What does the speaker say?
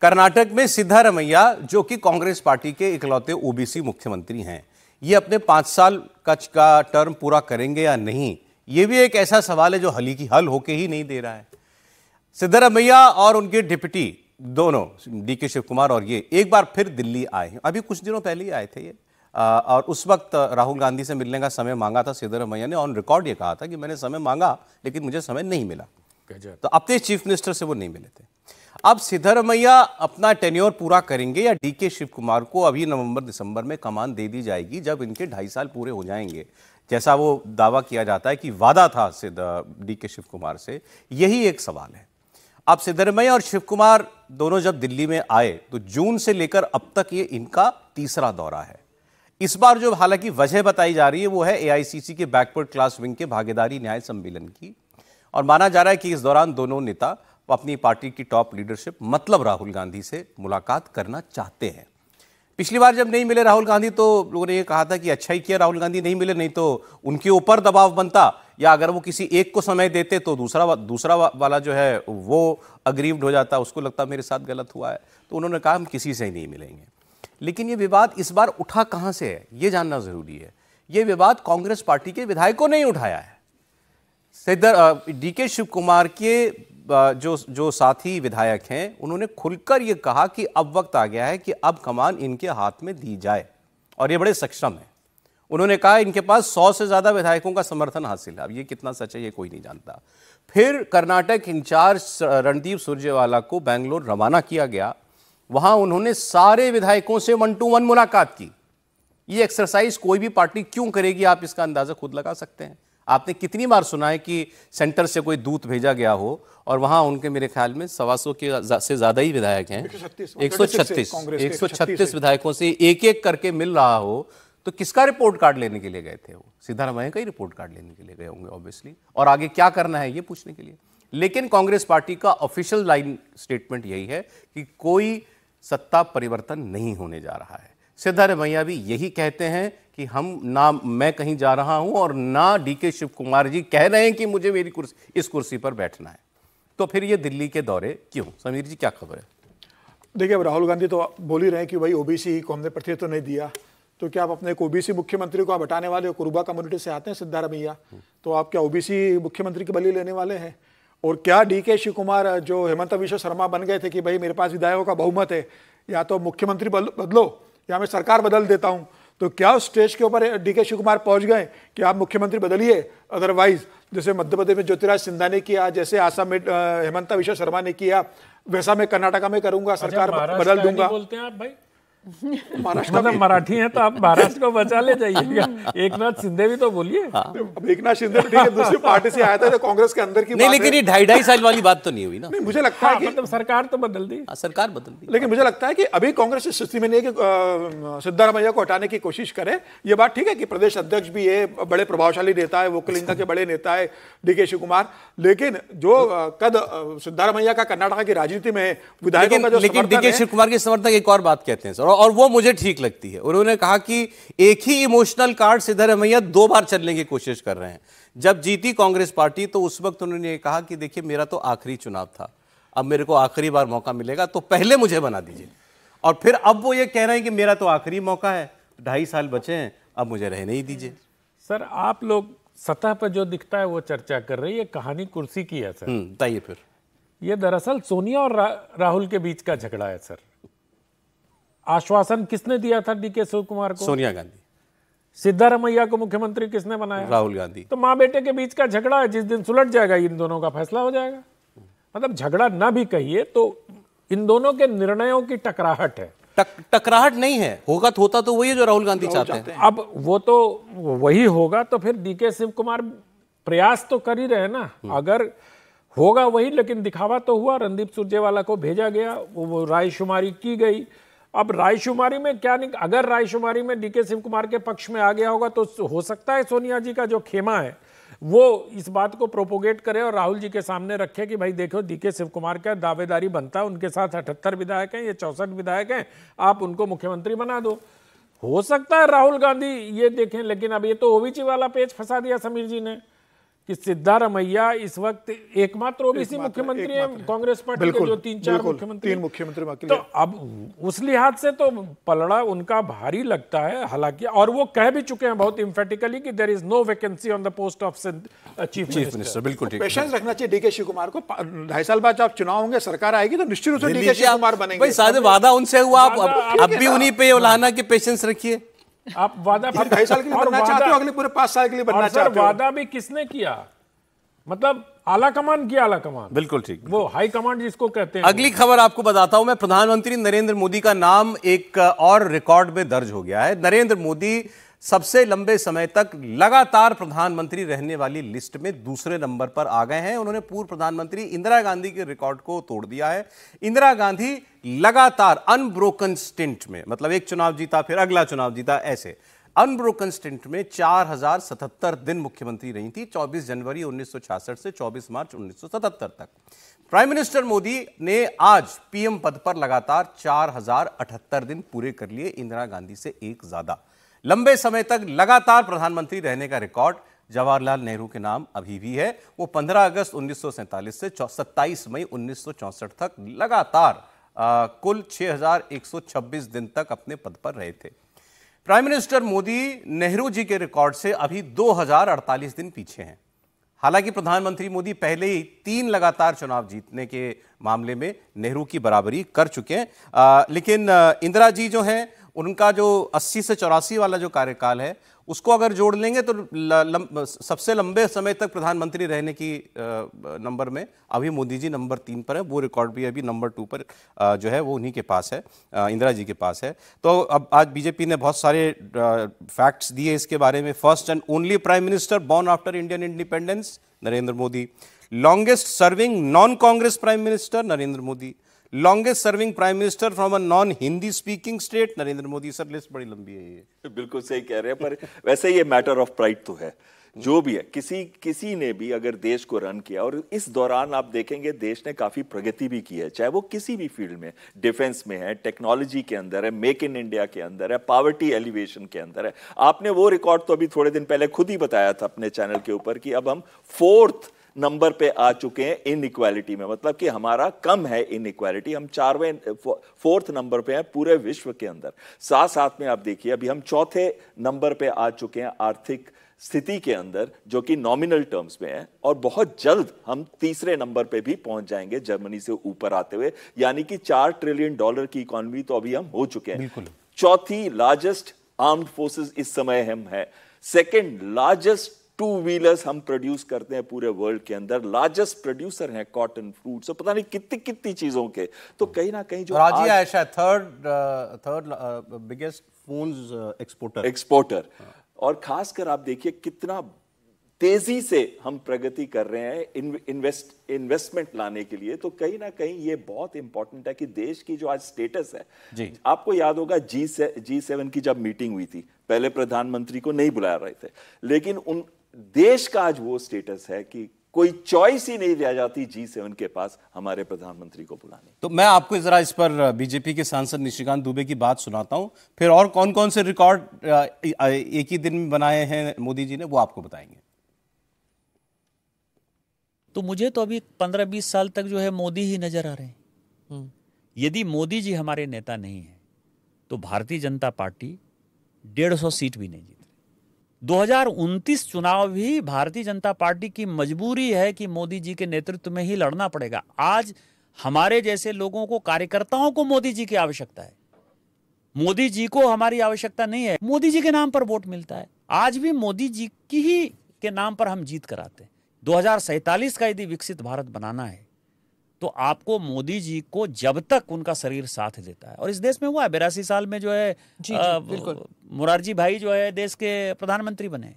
कर्नाटक में सिद्धारमैया, जो कि कांग्रेस पार्टी के इकलौते ओबीसी मुख्यमंत्री हैं, ये अपने 5 साल का टर्म पूरा करेंगे या नहीं, ये भी एक ऐसा सवाल है जो हल होके ही नहीं दे रहा है। सिद्धारमैया और उनके डिप्टी दोनों डीके शिव कुमार और ये एक बार फिर दिल्ली आए हैं। अभी कुछ दिनों पहले ही आए थे ये, और उस वक्त राहुल गांधी से मिलने का समय मांगा था सिद्धारमैया ने। ऑन रिकॉर्ड ये कहा था कि मैंने समय मांगा लेकिन मुझे समय नहीं मिला। तो अपने चीफ मिनिस्टर से वो नहीं मिले थे। अब सिद्धारमैया अपना टेन्योर पूरा करेंगे या डीके शिव कुमार को अभी नवंबर दिसंबर में कमान दे दी जाएगी जब इनके 2.5 साल पूरे हो जाएंगे, जैसा वो दावा किया जाता है कि वादा था डीके शिव कुमार से। यही एक सवाल है। अब सिद्धारमैया और शिव कुमार दोनों जब दिल्ली में आए तो जून से लेकर अब तक ये इनका तीसरा दौरा है। इस बार जो हालांकि वजह बताई जा रही है वो है एआईसीसी के बैकवर्ड क्लास विंग के भागीदारी न्याय सम्मेलन की, और माना जा रहा है कि इस दौरान दोनों नेता अपनी पार्टी की टॉप लीडरशिप मतलब राहुल गांधी से मुलाकात करना चाहते हैं। पिछली बार जब नहीं मिले राहुल गांधी तो लोगों ने ये कहा था कि अच्छा ही किया राहुल गांधी नहीं मिले, नहीं तो उनके ऊपर दबाव बनता, या अगर वो किसी एक को समय देते तो दूसरा वाला जो है वो अग्रीव्ड हो जाता, उसको लगता मेरे साथ गलत हुआ है। तो उन्होंने कहा हम किसी से ही नहीं मिलेंगे। लेकिन ये विवाद इस बार उठा कहां से है ये जानना जरूरी है। ये विवाद कांग्रेस पार्टी के विधायकों ने ही उठाया है। डीके शिव कुमार के जो साथी विधायक हैं उन्होंने खुलकर ये कहा कि अब वक्त आ गया है कि अब कमान इनके हाथ में दी जाए, और ये बड़े सक्षम है। उन्होंने कहा इनके पास 100 से ज्यादा विधायकों का समर्थन हासिल है। अब ये कितना सच है ये कोई नहीं जानता। फिर कर्नाटक इंचार्ज रणदीप सुरजेवाला को बेंगलोर रवाना किया गया। वहां उन्होंने सारे विधायकों से 1 to 1 मुलाकात की। ये एक्सरसाइज कोई भी पार्टी क्यों करेगी, आप इसका अंदाजा खुद लगा सकते हैं। आपने कितनी बार सुना है कि सेंटर से कोई दूत भेजा गया हो और वहां उनके मेरे ख्याल में 125 के से ज्यादा ही विधायक हैं, 136 विधायकों से एक करके मिल रहा हो, तो किसका रिपोर्ट कार्ड लेने के लिए गए थे वो? सिद्धारमैया का ही रिपोर्ट कार्ड लेने के लिए गए होंगे ऑब्वियसली, और आगे क्या करना है ये पूछने के लिए। लेकिन कांग्रेस पार्टी का ऑफिशियल लाइन स्टेटमेंट यही है कि कोई सत्ता परिवर्तन नहीं होने जा रहा है। सिद्धारमैया भी यही कहते हैं कि हम ना मैं कहीं जा रहा हूं और ना डीके शिव कुमार जी कह रहे हैं कि मुझे मेरी इस कुर्सी पर बैठना है। तो फिर ये दिल्ली के दौरे क्यों? समीर जी क्या खबर है? देखिए, अब राहुल गांधी तो बोल ही रहे हैं कि भाई ओबीसी को हमने प्रतिनिधित्व तो नहीं दिया, तो क्या आप अपने एक ओबीसी मुख्यमंत्री को आप हटाने वाले हो? कुरुबा कम्युनिटी से आते हैं सिद्धारमैया, तो आप क्या ओबीसी मुख्यमंत्री की बलि लेने वाले हैं? और क्या डीके शिव कुमार जो हेमंत विश्व शर्मा बन गए थे कि भाई मेरे पास विधायकों का बहुमत है, या तो मुख्यमंत्री बदलो या मैं सरकार बदल देता हूं, तो क्या उस स्टेज के ऊपर डीके शिव कुमार पहुंच गए कि आप मुख्यमंत्री बदलिए? अदरवाइज जैसे मध्य प्रदेश में ज्योतिराज सिंधिया ने किया, जैसे आसाम में हेमंत विश्व शर्मा ने किया, वैसा मैं कर्नाटका में करूंगा, सरकार बदल दूंगा। बोलते हैं आप भाई मतलब मराठी है तो आप महाराष्ट्र को बचा ले जाइएगा। एकनाथ शिंदे भी तो बोलिए। अब एकनाथ शिंदे ठीक है, दूसरी पार्टी से आया था तो कांग्रेस के अंदर की नहीं, लेकिन ये 2.5 साल वाली बात तो नहीं हुई ना। नहीं, मुझे लगता है कि मतलब सरकार तो बदल दी, सरकार बदल दी, लेकिन मुझे लगता है कि अभी कांग्रेस इस स्थिति में नहीं है कि सिद्धारमैया को हटाने की कोशिश करे। ये बात ठीक है कि प्रदेश अध्यक्ष भी है, बड़े प्रभावशाली नेता है, वोकल इंडिया के बड़े नेता है डीके शिव कुमार, लेकिन जो कद सिद्धारमैया का कर्नाटक की राजनीति में है, विधायकों का जो लेकिन डीके शिव कुमार के समर्थक एक और बात कहते हैं सर, और वो मुझे ठीक लगती है। उन्होंने कहा कि एक ही इमोशनल कार्ड सिद्धारमैया 2 बार चलने की कोशिश कर रहे हैं। जब जीती कांग्रेस पार्टी तो उस वक्त उन्होंने ये कहा कि देखिए मेरा तो आखिरी चुनाव था, अब मेरे को आखिरी बार मौका मिलेगा तो पहले मुझे बना दीजिए। और फिर अब वो ये कह रहे हैं कि मेरा तो आखिरी मौका है, 2.5 साल बचे हैं, अब मुझे रहने ही दीजिए। सर आप लोग सतह पर जो दिखता है वो चर्चा कर रही है, कहानी कुर्सी की है सर। बताइए फिर। ये दरअसल सोनिया और राहुल के बीच का झगड़ा है सर। आश्वासन किसने दिया था डीके शिव कुमार को? सोनिया गांधी। सिद्धारमैया को मुख्यमंत्री किसने बनाया? राहुल गांधी। तो माँ बेटे के बीच का झगड़ा है, जिस दिन सुलझ जाएगा इन दोनों का फैसला हो जाएगा। मतलब झगड़ा ना भी कहिए तो इन दोनों के निर्णयों की टकराहट है। टकराहट नहीं है, होगा तो होता तो वही है जो राहुल गांधी चाहते हैं। अब वो तो वही होगा तो फिर डीके शिव कुमार प्रयास तो कर ही रहे ना। अगर होगा वही, लेकिन दिखावा तो हुआ, रणदीप सुरजेवाला को भेजा गया, वो रायशुमारी की गई। अब रायशुमारी में क्या नहीं, अगर रायशुमारी में डीके शिव कुमार के पक्ष में आ गया होगा तो हो सकता है सोनिया जी का जो खेमा है वो इस बात को प्रोपोगेट करे और राहुल जी के सामने रखे कि भाई देखो डीके शिव कुमार का दावेदारी बनता है, उनके साथ 78 विधायक हैं, ये 64 विधायक हैं, आप उनको मुख्यमंत्री बना दो। हो सकता है राहुल गांधी ये देखें, लेकिन अब ये तो ओबीसी वाला पेच फंसा दिया समीर जी ने कि सिद्धारमैया इस वक्त एकमात्र ओबीसी मुख्यमंत्री हैं कांग्रेस पार्टी के, जो 3-4 मुख्यमंत्री, 3 मुख्यमंत्री तो अब उस लिहाज से तो पलड़ा उनका भारी लगता है। हालांकि और वो कह भी चुके हैं बहुत इम्फेटिकली कि there is no vacancy on the post of chief minister. बिल्कुल ठीक, पेशेंस रखना चाहिए डीके शिव कुमार को। 2.5 साल बाद जब चुनाव होंगे, सरकार आएगी, तो निश्चित रूप से डीके शिव कुमार बनेंगे। भाई सादे वादा उनसे हुआ, अब भी उन्हीं पे उलाहना के पेशेंस रखिए। आप वादा 2.5 साल के लिए बनना चाहते हो, अगले पूरे 5 साल के लिए बनना चाहते हो। वादा भी किसने किया? मतलब आला कमान किया, आला कमान। बिल्कुल ठीक, वो हाई कमांड जिसको कहते हैं। अगली खबर आपको बताता हूं मैं। प्रधानमंत्री नरेंद्र मोदी का नाम एक और रिकॉर्ड में दर्ज हो गया है। नरेंद्र मोदी सबसे लंबे समय तक लगातार प्रधानमंत्री रहने वाली लिस्ट में दूसरे नंबर पर आ गए हैं। उन्होंने पूर्व प्रधानमंत्री इंदिरा गांधी के रिकॉर्ड को तोड़ दिया है। इंदिरा गांधी लगातार अनब्रोकन स्टिंट में, मतलब एक चुनाव जीता फिर अगला चुनाव जीता, ऐसे अनब्रोकन स्टिंट में 4077 दिन मुख्यमंत्री रही थी, 24 जनवरी 1966 से 24 मार्च 1977 तक। प्राइम मिनिस्टर मोदी ने आज पीएम पद पर लगातार 4078 दिन पूरे कर लिए, इंदिरा गांधी से एक ज्यादा। लंबे समय तक लगातार प्रधानमंत्री रहने का रिकॉर्ड जवाहरलाल नेहरू के नाम अभी भी है। वो 15 अगस्त 1947 से 27 मई 1964 तक लगातार कुल 6126 दिन तक अपने पद पर रहे थे। प्राइम मिनिस्टर मोदी नेहरू जी के रिकॉर्ड से अभी 2048 दिन पीछे हैं। हालांकि प्रधानमंत्री मोदी पहले ही 3 लगातार चुनाव जीतने के मामले में नेहरू की बराबरी कर चुके हैं, लेकिन इंदिरा जी जो हैं, उनका जो 80 से 84 वाला जो कार्यकाल है, उसको अगर जोड़ लेंगे तो सबसे लंबे समय तक प्रधानमंत्री रहने की नंबर में अभी मोदी जी नंबर 3 पर है। वो रिकॉर्ड भी अभी नंबर 2 पर जो है वो उन्हीं के पास है, इंदिरा जी के पास है। तो अब आज बीजेपी ने बहुत सारे फैक्ट्स दिए इसके बारे में। First and only prime minister born after Indian independence, Narendra Modi. Longest serving non Congress prime minister, Narendra Modi. Longest serving prime minister from a non Hindi speaking state, Narendra Modi. Sir list बड़ी लंबी है ये। बिल्कुल सही कह रहे हैं, पर वैसे ये मैटर ऑफ प्राइड तो है। जो भी है, किसी ने भी अगर देश को रन किया, और इस दौरान आप देखेंगे देश ने काफी प्रगति भी की है, चाहे वो किसी भी फील्ड में, डिफेंस में है, टेक्नोलॉजी के अंदर है, मेक इन इंडिया के अंदर है, पॉवर्टी एलिवेशन के अंदर है। आपने वो रिकॉर्ड तो अभी थोड़े दिन पहले खुद ही बताया था अपने चैनल के ऊपर कि अब हम 4th नंबर पे आ चुके हैं इन इक्वालिटी में, मतलब कि हमारा कम है इन इक्वालिटी, हम 4th नंबर पे हैं पूरे विश्व के अंदर। साथ साथ में आप देखिए अभी हम 4थे नंबर पे आ चुके हैं आर्थिक स्थिति के अंदर, जो कि नॉमिनल टर्म्स में है, और बहुत जल्द हम 3रे नंबर पे भी पहुंच जाएंगे जर्मनी से ऊपर आते हुए, यानी कि $4 ट्रिलियन की इकोनॉमी तो अभी हम हो चुके हैं। 4थी लार्जेस्ट आर्म्ड फोर्सेस इस समय हम है। 2nd लार्जेस्ट 2 व्हीलर्स हम प्रोड्यूस करते हैं पूरे वर्ल्ड के अंदर। लार्जेस्ट प्रोड्यूसर हैं कॉटन, फ्रूट्स, पता नहीं कितनी चीजों के। तो कहीं ना कहीं जो आज है शायद थर्ड बिगेस्ट फोन्स एक्सपोर्टर। और खासकर आप देखिए कितना तेजी से हम प्रगति कर रहे हैं इन्वेस्टमेंट लाने के लिए। तो कहीं ना कहीं ये बहुत इंपॉर्टेंट है कि देश की जो आज स्टेटस है जी। आपको याद होगा G7 की जब मीटिंग हुई थी, पहले प्रधानमंत्री को नहीं बुला रहे थे, लेकिन उन देश का आज वो स्टेटस है कि कोई चॉइस ही नहीं रह जाती G7 के पास हमारे प्रधानमंत्री को बुलाने। तो मैं आपको जरा इस पर बीजेपी के सांसद निशिकांत दुबे की बात सुनाता हूं, फिर और कौन कौन से रिकॉर्ड एक ही दिन में बनाए हैं मोदी जी ने, वो आपको बताएंगे। तो मुझे तो अभी 15-20 साल तक जो है मोदी ही नजर आ रहे हैं। यदि मोदी जी हमारे नेता नहीं है तो भारतीय जनता पार्टी 150 सीट भी नहीं जीत रही। 2029 चुनाव भी भारतीय जनता पार्टी की मजबूरी है कि मोदी जी के नेतृत्व में ही लड़ना पड़ेगा। आज हमारे जैसे लोगों को, कार्यकर्ताओं को मोदी जी की आवश्यकता है। मोदी जी को हमारी आवश्यकता नहीं है। मोदी जी के नाम पर वोट मिलता है। आज भी मोदी जी की ही के नाम पर हम जीत कराते हैं। 2047 का यदि विकसित भारत बनाना है तो आपको मोदी जी को जब तक उनका शरीर साथ देता है, और इस देश में हुआ है 82 साल में जो है मोरारजी भाई जो है देश के प्रधानमंत्री बने।